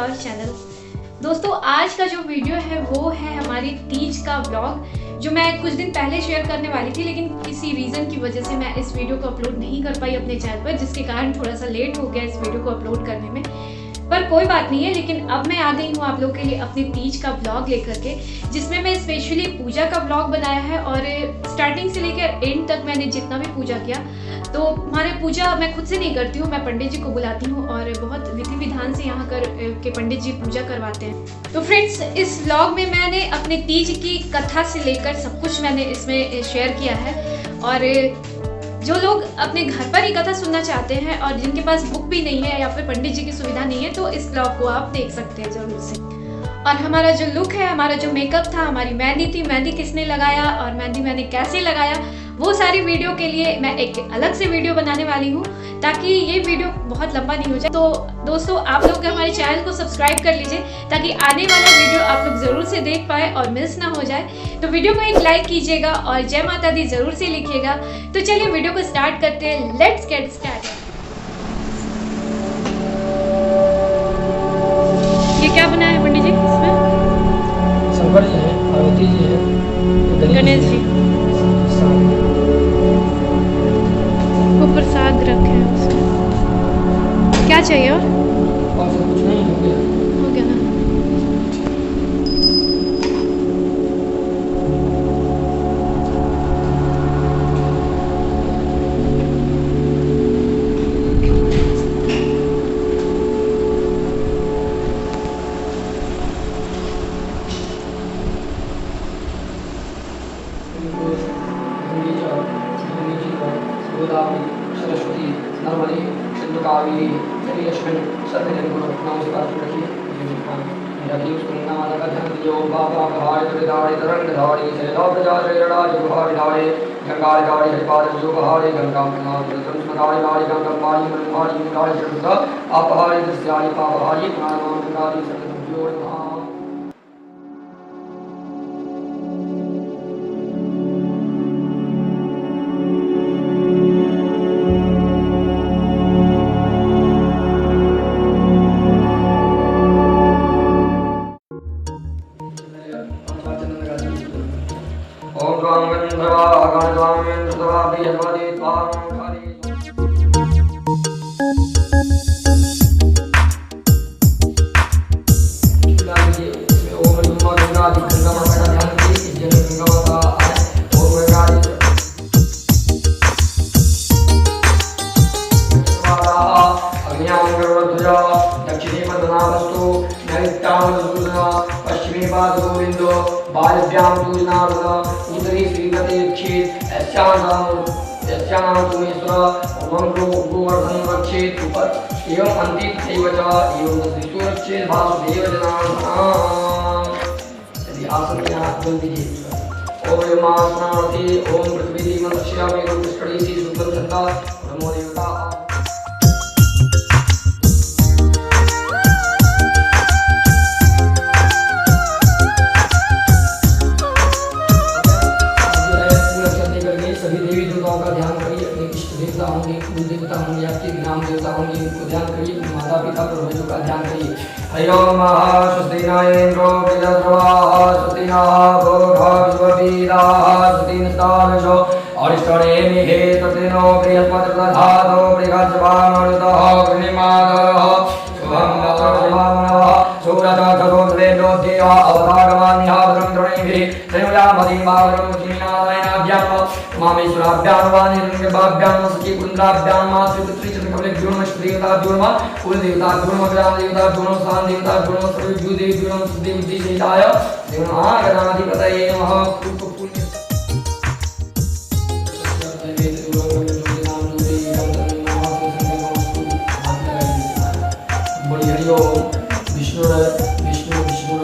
Our channel. दोस्तों आज का जो वीडियो है वो है हमारी तीज का व्लॉग, जो मैं कुछ दिन पहले शेयर करने वाली थी, लेकिन किसी रीज़न की वजह से मैं इस वीडियो को अपलोड नहीं कर पाई अपने चैनल पर, जिसके कारण थोड़ा सा लेट हो गया इस वीडियो को अपलोड करने में। पर कोई बात नहीं है, लेकिन अब मैं आ गई हूँ आप लोगों के लिए अपनी तीज का व्लॉग लेकर के, जिसमें मैं स्पेशली पूजा का व्लॉग बनाया है। और स्टार्टिंग से लेकर एंड तक मैंने जितना भी पूजा किया, तो हमारे पूजा मैं खुद से नहीं करती हूँ, मैं पंडित जी को बुलाती हूँ और बहुत विधि विधान से यहाँ के पंडित जी पूजा करवाते हैं। तो फ्रेंड्स, इस व्लॉग में मैंने अपने तीज की कथा से लेकर सब कुछ मैंने इसमें शेयर किया है। और जो लोग अपने घर पर ही कथा सुनना चाहते हैं और जिनके पास बुक भी नहीं है या फिर पंडित जी की सुविधा नहीं है, तो इस व्लॉग को आप देख सकते हैं जरूर से। और हमारा जो लुक है, हमारा जो मेकअप था, हमारी मेहंदी थी, मेहंदी किसने लगाया और मेहंदी मैंने कैसे लगाया, वो सारी वीडियो के लिए मैं एक अलग से वीडियो बनाने वाली हूँ, ताकि ये वीडियो बहुत लंबा नहीं हो जाए। तो दोस्तों, आप लोग हमारे चैनल को सब्सक्राइब कर लीजिए, ताकि आने वाला वीडियो आप लोग ज़रूर से देख पाए और मिस ना हो जाए। तो वीडियो को एक लाइक कीजिएगा और जय माता दी ज़रूर से लिखिएगा। तो चलिए वीडियो को स्टार्ट करते हैं। Let's get start. ये क्या बनाया है पंडित जी इसमें? शंकर जी हैं, पार्वती जी हैं, गणेश जी को प्रसाद रखे हैं उसमें। क्या चाहिए और सब कुछ नहीं हो गया। हो गया ना? गोदावरी सरस्वती नर्मदे सिंधु कावेरी जलेस्मिन् सत्यजनगुण नमस्कार रखिए रखिए उसको नाम का ध्यान दियो। बाबा भाई दुर्गारी तरंगधारी शैला प्रजा शैला जुहारी धारे गंगा गाड़ी हरिपाद जो बहारे गंगा संस्मदारी वारी गंगा पारी मनमारी मुरारी जगता अपहारी दस्यारी पापहारी प्राणाम गंगारी सत्यजो नमः। ओम स्वाम गंधर्वा गण स्वामी सुतवा बृहस्पति त्वां खाली लागिए ओम नमो गंगाधि गंगा माता का ध्यान कीजिए। जन गंगा माता ओम गंगाधि स्वाहा अग्न्यां गरुड़ध्वजा दक्षिणे पद्मनाभस्तु नैत्यां सुदना पश्चिमे पादगोविंदो बालभ्यां पूजनार्थ उदरी श्रीमते क्षेत यस्यानां तुमेश्वर मंत्रो गोवर्धन रक्षेत उपर एवं अंतिम दैवचा एवं शिशु रक्षेत वासुदेव जनार्दन। यदि आसन में हाथ बंद दीजिए। ओम यमासनार्थी ओम पृथ्वी मंत्रशिरा में रूपस्कड़ी सी सुगंध छंदा नमो देवता। सभी देवी देवताओं का ध्यान करिए। अपने इष्ट देवता होंगे, कुल देवता होंगे, आपके ग्राम देवता होंगे, उनको ध्यान करिए। माता पिता पूर्वजों का ध्यान करिए। हरिओम स्वस्तिनायेन्द्रो वृद्धस्रवाः स्वस्तिनः गोर्भः विश्ववेदाः स्वस्तिनस्तार्क्ष्यो अरिष्टनेमिः तस्मिन्नो बृहस्पतिर्दधातु बृहस्पतिर्मरुतः गृह्णीमातरः शुभं वक्रशिवामनः सूरजगोत्रेन्द्रोऽध्येय अवतारमान्यः भद्रं द्रोणीभिः त्रयोयामधिमावरं श्रीनारायणाभ्यां मामेश्वराभ्यां वाणिरङ्गभाभ्यां सखीकुन्द्राभ्यां मातृपुत्रीचन्द्रकमलेभ्यो नमः श्रीदेवताभ्यो नमः कुलदेवताभ्यो नमः ग्रामदेवताभ्यो नमः स्थानदेवताभ्यो नमः सर्वेभ्यो देवेभ्यो नमः सिद्धिबुद्धिसहिताय गणाधिपतये नमः। विष्णु विष्णु विष्णु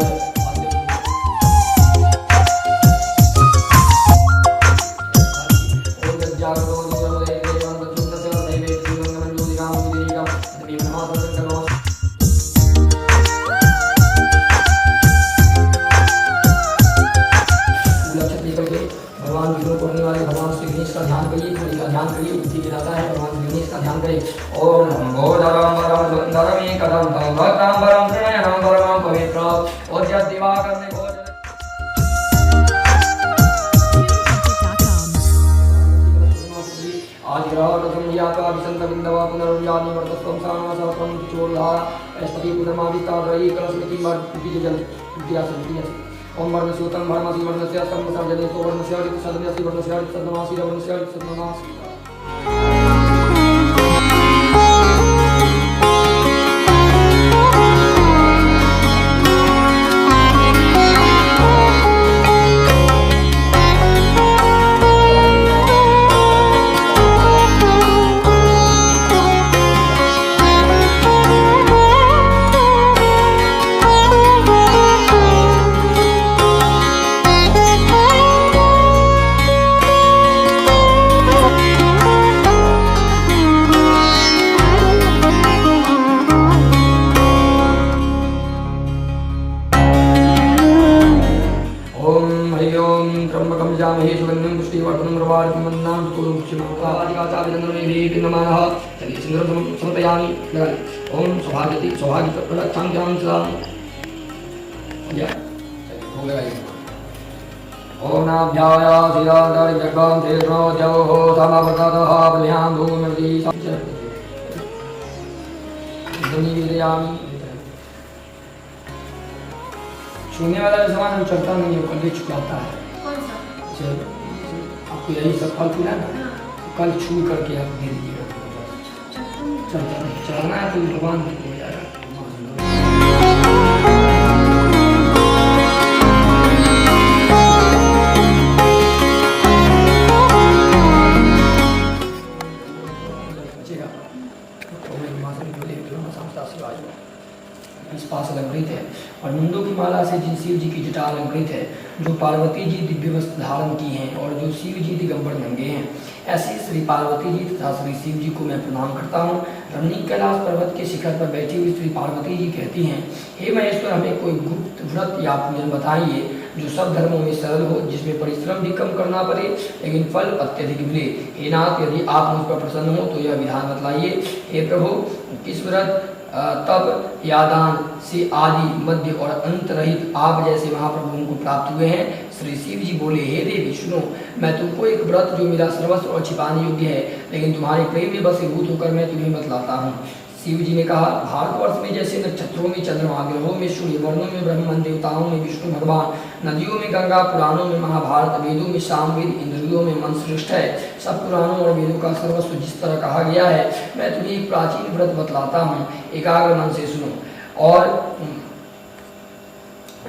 और जब दिवाकर ने बहुत आदिग्रहणसंज्ञात्वा विसन्तबिन्दवा पुनरुज्जाति वर्तस्त्वं सानवसहस्रं चोरधारा ऐस्तति पुनर्माविताद्रयी कलस्मृतिं वर्तिजलसन्तिः ओम वर्णस्योतं भर्मसि वर्णस्य सर्वसर्जने सो वर्णस्य ऋतसदनसि वर्णस्य ऋतसदनासि वर्णस्य ऋतसदनासि महे सुगंधं पुष्टिवर्धनं प्रवारितं वन्दां तुलुक्षिमादिकाचार्यचन्द्रमेवेति नमः चलिए सिंदूरं समर्पयामि ओम सौभाग्यति सौभाग्य प्रदक्षां ध्यान सदा या हो लगाइए ओम नाभ्याय सिद्धांत जगं तेजो जवो समापतः बल्यां भूमिर्दी धन्यवादयामि छूने वाला सामान हम चलता नहीं है कल चुकाता है आपको यही सब फल पीना ना कल छू करके आप दे दीजिएगा चलना है तो भगवान हो जाएगा इस पास अलंकृत है और मुंडों की माला से जिन शिव जी की जटा अलंकृत है, जो पार्वती जी दिव्य वस्त्र धारण की हैं और जो शिव जी दिगंबर नंगे हैं, ऐसे श्री पार्वती जी तथा श्री शिव जी को मैं प्रणाम करता हूँ। रमणीक कैलाश पर्वत के शिखर पर बैठी हुई श्री पार्वती जी कहती हैं, हे महेश्वर, हमें कोई गुप्त व्रत या पूजन बताइए जो सब धर्मों में सरल हो, जिसमें परिश्रम भी कम करना पड़े लेकिन फल अत्यधिक मिले। हे नाथ, यदि आप मुझ पर प्रसन्न हो तो यह विधान बतलाइए। हे प्रभु, किस व्रत तब या दान से आदि मध्य और अंत रहित आप जैसे महाप्रभुओं को प्राप्त हुए हैं। श्री शिव जी बोले, हे देवी सुनो, मैं तुमको एक व्रत जो मेरा सर्वस्व और छिपाने योग्य है लेकिन तुम्हारे प्रेम में बसीभूत होकर मैं तुम्हें बतलाता हूँ। शिव जी ने कहा, भारतवर्ष में जैसे नक्षत्रों में चंद्रमा, ग्रहों में सूर्य, वर्णों में ब्रह्मन, देवताओं में विष्णु भगवान, नदियों में गंगा, पुराणों में महाभारत, वेदों में सामवेद, इंद्रियों में मन श्रेष्ठ है, सब पुराणों और वेदों का सर्वस्व जिस तरह कहा गया है, मैं तुम्हें एक प्राचीन व्रत बतलाता हूँ, एकाग्र मन से सुनो। और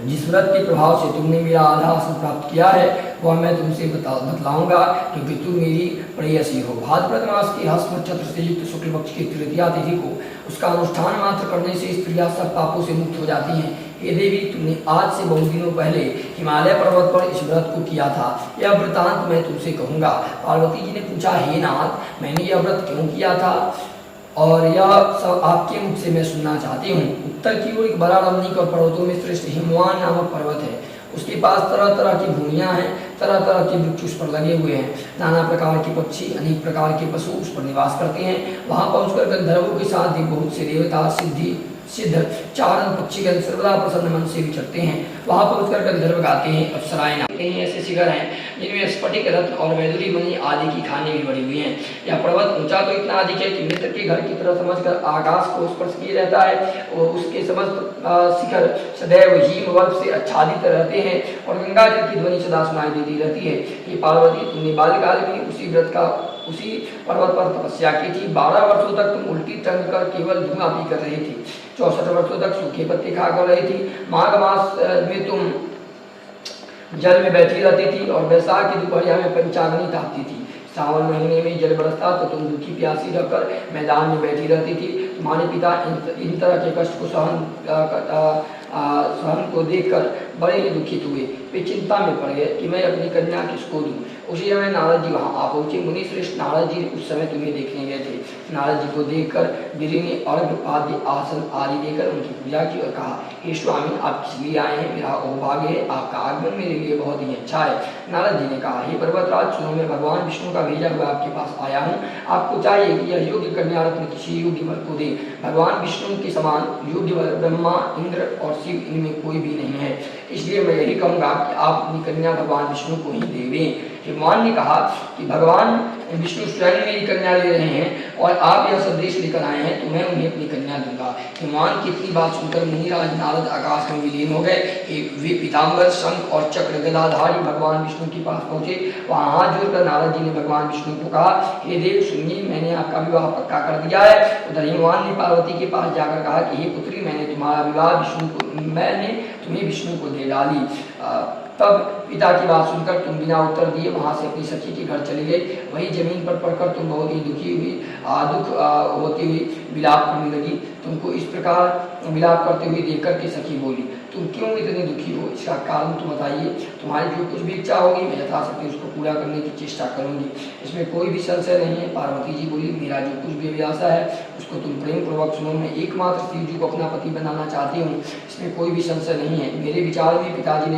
जिस व्रत के प्रभाव से तुमने मेरा आधा आसन प्राप्त किया है वह मैं तुमसे बतलाऊंगा, क्योंकि तुम मेरी प्रेयसी हो। भाद्रपद मास की हस्त नक्षत्र से युक्त शुक्ल पक्ष की तृतीया तिथि को उसका अनुष्ठान मात्र करने से स्त्रियां सब पापों से मुक्त हो जाती हैं। ये देवी, तुमने आज से बहुत दिनों पहले हिमालय पर्वत पर इस व्रत को किया था, यह वृतांत मैं तुमसे कहूँगा। पार्वती जी ने पूछा, हे नाथ, मैंने यह व्रत क्यों किया था और यह सब आपके मुख से मैं सुनना चाहती हूँ। उत्तर की ओर एक बड़ा रमणीक और पर्वतों में श्रेष्ठ हिमवान नामक पर्वत है। उसके पास तरह तरह की भूमियाँ हैं, तरह तरह के वृक्ष उस पर लगे हुए हैं, नाना प्रकार के पक्षी, अनेक प्रकार के पशु उस पर निवास करते हैं। वहाँ पहुँचकर गंधर्वों के साथ भी बहुत से देवता, सिद्ध चारण पक्षीगण सर्वदा प्रसन्न मन से विचरते हैं। वहाँ पहुंचकर गंधर्व गाते हैं, अप्सराएं नाचते हैं। ऐसे शिखर हैं जिनमें स्फटिक रत्न और वैदुरी मणि आदि की खाने भी बड़ी हुई हैं। यह पर्वत ऊंचा तो इतना अधिक है कि मित्र के घर की तरह समझकर आकाश को स्पर्श किए रहता है और उसके समस्त शिखर सदैव हिम वर्ष से आच्छादित रहते हैं और गंगा जल की ध्वनि सदा सुनाई देती रहती है। ये पार्वती, तुमने बाल्यकाल में उसी पर्वत पर तपस्या की थी। 12 वर्षों तक तुम उल्टी टंग कर केवल धुआं पी कर रही थी। 64 वर्षों तक सूखे पत्ते खा कर रही थी। माघ मास में तुम जल में बैठी रहती थी और बैसाख की दोपहरिया में पंचाग्नि तापती थी। सावन महीने में जल बरसता तो तुम दुखी प्यासी रहकर मैदान में बैठी रहती थी। तुम्हारे पिता इन तरह के कष्ट को सहन को देखकर बड़े ही दुखित हुए। वे चिंता में पड़ गए कि मैं अपनी कन्या किसको दूं। उसी समय नारद जी वहाँ आ पहुँचे। मुनि श्रेष्ठ नारद जी उस समय तुम्हें देखने गए थे। नारद जी को देखकर गिरि ने अर्घ आदि आसन आदि देकर उनकी पूजा की और कहा, हे स्वामी, आप किस लिए आए हैं? मेरा सौभाग्य है, आपका आगमन मेरे लिए बहुत ही अच्छा है। नारद जी ने कहा, हे पर्वतराज, सुनो, मैं भगवान विष्णु का भेजा हुआ आपके पास आया हूँ। आपको चाहिए कि यह योग्य कन्या रत्न किसी योग्य वर को दे। भगवान विष्णु के समान योग्य वर ब्रह्मा, इंद्र और शिव, इनमें कोई भी नहीं है। इसलिए मैं यही कहूँगा कि आप अपनी कन्या भगवान विष्णु को ही देवें। हिमवान ने कहा कि भगवान विष्णु स्वयं मेरी कन्या ले रहे हैं और आप यह संदेश लेकर आए हैं, तो मैं उन्हें अपनी कन्या दूंगा। हिमवान की इतनी बात सुनकर मुनिराज नारद आकाश में विलीन हो गए। वे पीताम्बर, शंख और चक्र गदाधारी भगवान विष्णु के पास पहुंचे। वहां हाथ जोड़कर नारद जी ने भगवान विष्णु को कहा, हे देव, सुनिए, मैंने आपका विवाह पक्का कर दिया है। उधर हिमवान ने पार्वती के पास जाकर कहा कि हे पुत्री, मैंने तुम्हें विष्णु को दे डाली। तब पिता की बात सुनकर तुम बिना उत्तर दिए वहां से अपनी सखी के घर चली गई। वही जमीन पर पड़कर तुम बहुत ही दुखी हुई, होती हुई विलाप करने लगी। तुमको इस प्रकार विलाप करते हुए देखकर के सखी बोली, तुम क्यों इतनी दुखी हो? इसका कारण तुम बताइए। तुम्हारी जो कुछ भी इच्छा होगी मैं यथाशक्ति उसको पूरा करने की चेष्टा करूंगी, इसमें कोई भी संशय नहीं है। पार्वती जी बोली, मेरा जो कुछ भी अभिलाषा है उसको तुम प्रेम पूर्वक सुनो। मैं एकमात्र शिव जी को अपना पति बनाना चाहती हूँ, इसमें कोई भी संशय नहीं है। मेरे विचार को पिताजी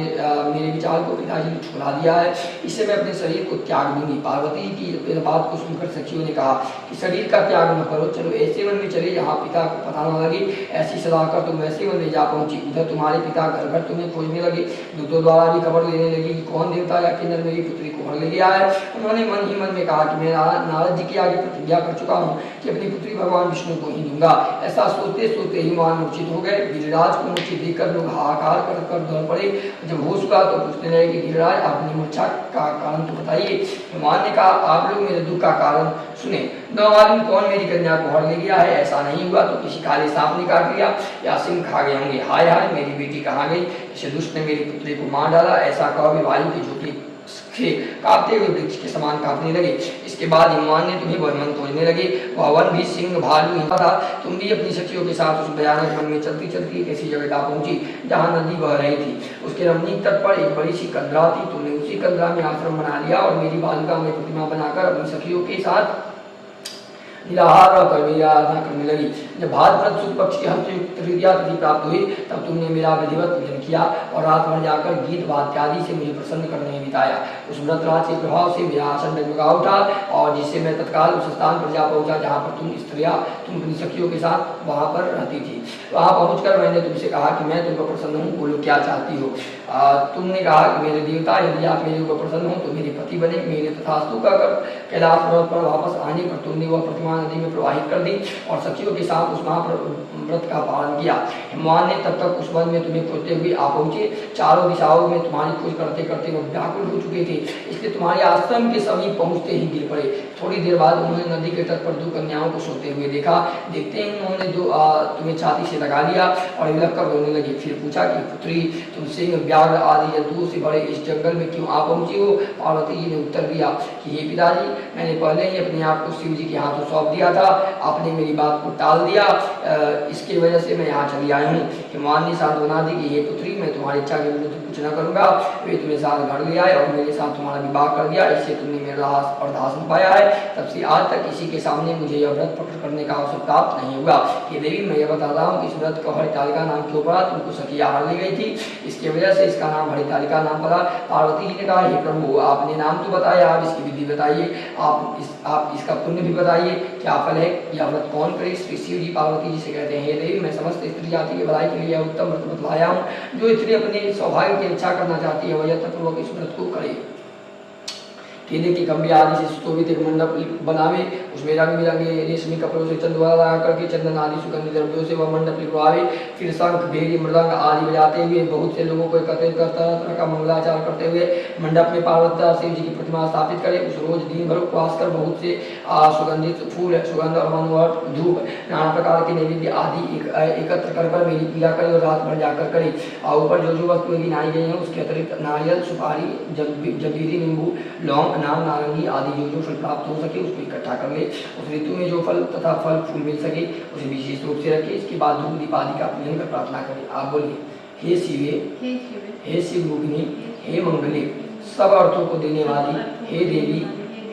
ने ठुकरा दिया है, इससे मैं अपने शरीर को त्याग दूंगी। पार्वती की बात को सुनकर सखियों ने कहा कि शरीर का त्याग न करो, चलो ऐसे वन में चले जहाँ पिता को पता न लगे। ऐसी सलाह कर तुम वैसे वन में जा पहुंची। उधर तुम्हारे पिता घर घर तुम्हें खोजने लगे। दूतों द्वारा भी खबर लेने लगी कि कौन देवता या किन्नर मेरी पुत्री को हर ले गया है। उन्होंने मन ही मन में कहा कि मैं नारद जी के आगे प्रतिज्ञा कर चुका हूँ कि अपनी पुत्री भगवान विष्णु को ही दूंगा। ऐसा सोचते सोचते ही मान मूर्छित हो गए। गिरिराज को मूर्छित देखकर लोग हाहाकार कर दौड़ पड़े। जब होश हुआ तो पूछने लगे कि गिरिराज, अपनी मूर्छा का कारण तो बताइए। हिमान ने कहा, आप लोग मेरे दुख का कारण सुने। न मालूम कौन मेरी कन्या को हर ले गया है। ऐसा नहीं हुआ तो किसी काले सांप ने काट लिया या सिंह खा गए होंगे। हाय हाय, मेरी बेटी कहाँ गई? इसे दुष्ट ने मेरी पुत्री को मार डाला। ऐसा कह वे वायु के झोंके कांपते हुए वृक्ष के समान कांपने लगे। इसके बाद हिमवान ने तुम्हें वन खोजने लगे। वह वन भी सिंह भालू हिमा था। तुम भी अपनी सखियों के साथ उस भयानक वन में चलती चलती एक ऐसी जगह जा पहुंची जहाँ नदी बह रही थी। उसके रमणीक तट पर एक बड़ी सी कंदरा थी। तुमने उसी कंदरा में आश्रम बना लिया और मेरी बालिका में प्रतिमा बनाकर अपनी सखियों के साथ निराहार और कर्मेय आराधना करने लगी। जब भाद्रपद शुक्ल पक्ष की हंस तृतीया तिथि प्राप्त हुई तब तुमने मेरा विधिवत पूजन किया और रात भर जाकर गीत वाद्य आदि से मुझे प्रसन्न करने में बिताया। उस व्रत रात के प्रभाव से मेरा आसन डगमगा उठा और जिससे मैं तत्काल उस स्थान पर जा पहुंचा जहाँ पर तुम अपनी सखियों के साथ वहाँ पर रहती थी। वहाँ पहुँचकर मैंने तुमसे कहा कि मैं तुम पर प्रसन्न हूँ, बोलो क्या चाहती हो। तुमने कहा कि मेरे देवता, यदि आप मेरे ऊपर प्रसन्न हो तो मेरे पति बने। मेरे तथास्तु कहकर कैलाश पर्वत पर वापस आने पर तुमने वह प्रतिमा नदी में प्रवाहित कर दी और सखियों के साथ उस महाव्रत का पालन किया। हिमवान ने तब तक उस वन में तुम्हें खोजते हुए आ पहुंचे। चारों दिशाओं में तुम्हारी खोज करते करते वो व्याकुल हो चुके थे, इसलिए तुम्हारे आश्रम के समीप पहुंचते ही गिर पड़े। थोड़ी देर बाद उन्होंने नदी के तट पर 2 कन्याओं को सोते हुए देखा। देखते ही उन्होंने तुम्हें छाती से लगा लिया और विलख कर रोने लगी। फिर पूछा कि पुत्री, तुम सिंह, व्याघ्र आदि जंतुओं से भरे इस जंगल में क्यों आ पहुंची हो? पार्वती जी ने उत्तर दिया कि हे पिताजी, मैंने पहले ही अपने आप को शिव जी के हाथों सौंप दिया था। आपने मेरी बात को टाल दिया, इसकी वजह से मैं यहाँ चली आई हूँ। हिमवान ने सांत्वना दी कि हे पुत्री, मैं तुम्हारी इच्छा के विरुद्ध कुछ न करूँगा। वे तुम्हें साथ घर ले आए और मेरे साथ तुम्हारा विवाह कर दिया। इससे तुमने मेरा अर्धासन पाया है। तब से आज तक किसी के सामने मुझे यह व्रत प्रकट करने का अवसर प्राप्त नहीं हुआ। कि देवी, मैं यह बताता हूँ कि इस व्रत को हरितालिका नाम क्यों पड़ा? तुमको सखिया हार ली गई थी, इसकी वजह से इसका नाम हरितालिका नाम पड़ा। पार्वती जी ने कहा, हे प्रभु, आपने नाम तो बताया, आप इसकी विधि बताइए, आप इसका पुण्य भी बताइए, क्या फल है? यह व्रत कौन करे? श्री शिव जी पार्वती जी से कहते हैं, हे देवी, मैं समस्त स्त्री जाति के भलाई के लिए उत्तम व्रत बतलाया हूँ। जो स्त्री अपने सौभाग्य की इच्छा करना चाहती है वह यत्नपूर्वक इस व्रत को करे। केले की कम्बी आदि से सुशोभित एक मंडप बनावे, उसमें रंग बिरंगे रेशमी कपड़ों से चंदवा लगा करके चंदन आदि सुगंधित द्रव्यों से वह मंडप लिखवावे। फिर शंख, भेरी, मृदंग आदि बजाते हुए बहुत से लोगों को एकत्रित कर तरह तरह का मंगलाचार करते हुए मंडप में पार्वती शिव जी की प्रतिमा स्थापित करे। उस रोज दिन भर उपवास कर बहुत से सुगंधित फूल, सुगंध और मनोहर धूप, नाना प्रकार के नैवेद्य आदि एकत्र कर मेरी पूजा करे और रात भर जाकर करे। और ऊपर जो जो वस्तुएं गिनाई गई हैं उसके अतिरिक्त नारियल, सुपारी, जबीरी, नींबू, लौंग, अनार, नारंगी आदि जो फल प्राप्त हो सके उसको इकट्ठा कर ले। उस ऋतु में जो फल तथा फल फूल मिल सके उसे विशेष रूप से रखे। इसके बाद धूप दीप आदि का पूजन कर प्रार्थना करें। आप बोलिए, हे शिवे, हे शिवरूपिणी, हे मंगले, सब अर्थों को देने वाली हे देवी,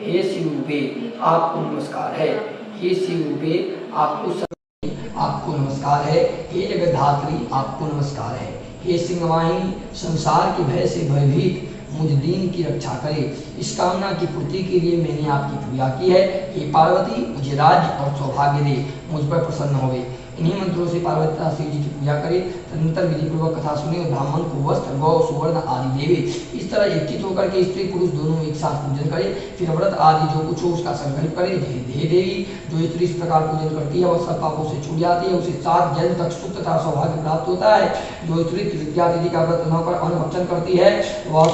हे शिव रूपे आपको नमस्कार है। हे शिव रूपे आपको नमस्कार है। हे जगद्धात्री आपको नमस्कार है। हे सिंहवाहिनी संसार के भय से भयभीत मुझ दीन की रक्षा करे, इस कामना की पूर्ति के लिए मैंने आपकी पूजा की है। हे पार्वती मुझे राज्य और सौभाग्य दे, मुझ पर प्रसन्न होवे। इन्हीं मंत्रों से पार्वती शिव जी की पूजा करे, तदनंतर विधि पूर्वक कथा सुने और ब्राह्मण को वस्त्र गौ सुवर्ण आदि देवे। इस तरह एकत्रित होकर के स्त्री पुरुष दोनों एक साथ पूजन करे, फिर व्रत आदि जो कुछ हो उसका संकल्प करे। हे देवी, जो स्त्री इस प्रकार पूजन करती है वह सब पापों से छूट जाती है, उसे 7 जन्म तक सुख तथा सौभाग्य प्राप्त होता है। जो स्त्री तृतीया तिथि का व्रत न कर अन्न भक्षण करती है वह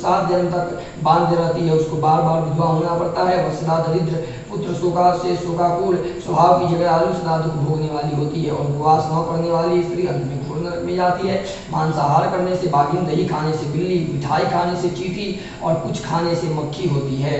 7 जन्म तक बांध रहती है, उसको बार बार विधवा होना पड़ता है। वह सदा दरिद्र पुत्र शोका से शोकाकुल स्वभाव की जगह आलू सदा दुख भोगने वाली होती है। और उपवास न करने वाली स्त्री अंत में घोर नरक में जाती है। मांसाहार करने से बाघिन, दही खाने से बिल्ली, मिठाई खाने से चींटी और कुछ खाने से मक्खी होती है।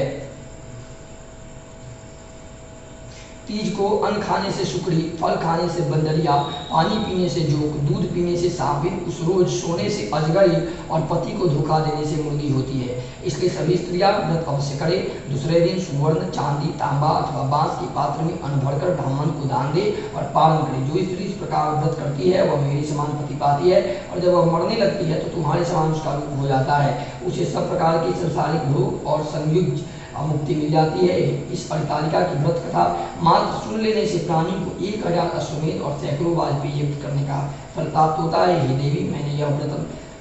तीज को अन्न खाने से सुकड़ी, फल खाने से बंदरिया, पानी पीने से जोक, दूध पीने से सांपिन, उस रोज सोने से अजगरी और पति को धोखा देने से मुर्गी होती है। इसलिए सभी स्त्रियां व्रत अवश्य करें। दूसरे दिन सुवर्ण, चांदी, तांबा अथवा बांस के पात्र में अन्न भरकर ब्राह्मण को दान दे और पालन करे। जो स्त्री इस प्रकार व्रत करती है वह मेरे समान पति पाती है, और जब वह मरने लगती है तो तुम्हारे समान उसका रूप हो जाता है। उसे सब प्रकार की संसारिक भोग और संयुक्त मुक्ति मिल जाती है। इस हरितालिका की व्रत कथा मात्र सुन लेने से प्राणी को 1000 अश्वमेध और सैकड़ों वाजपेयी युक्त करने का फल प्राप्त होता है। हे देवी, मैंने यह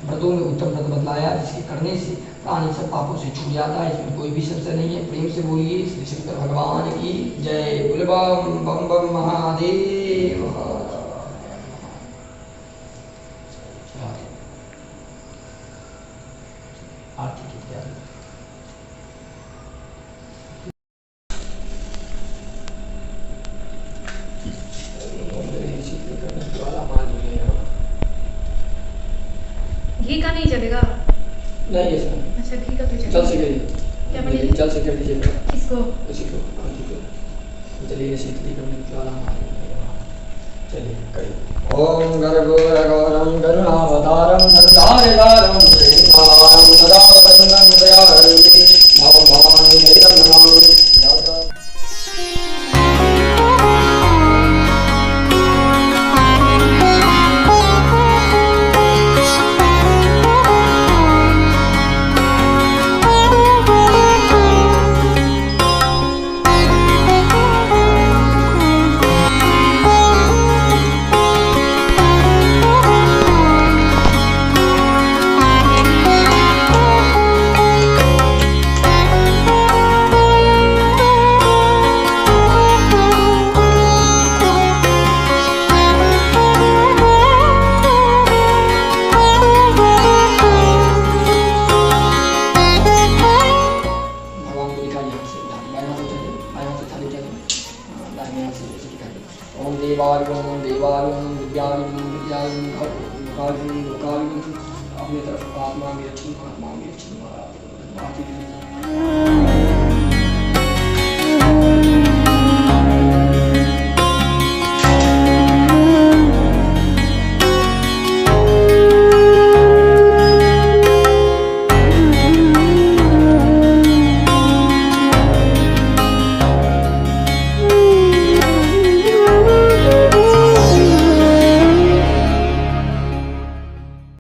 व्रतों में उत्तम व्रत बतलाया जिसके करने से प्राणी सब पापों से छूट जाता है, इसमें कोई भी संशय नहीं है। प्रेम से बोलिए श्री शंकर भगवान की जय। बोल बम बम बम महादेव। आरती की तैयारी। घी का नहीं चलेगा? नहीं है सर। अच्छा, घी का तो चलेगा। जल से करिए। क्या बनेगी? जल से कर दीजिए। किसको? उसी को। चलिए शीतली करने के बाद चलिए करिए। ओम गर्भोरगौरम करुणावतारम धरधारिधारम प्रेमारम सदा वदनं दयाहरति भव भवानी जयं नमामि। ओम देवालयों देवालयों विद्यालयों अपनी तरफ आत्मा में अच्छी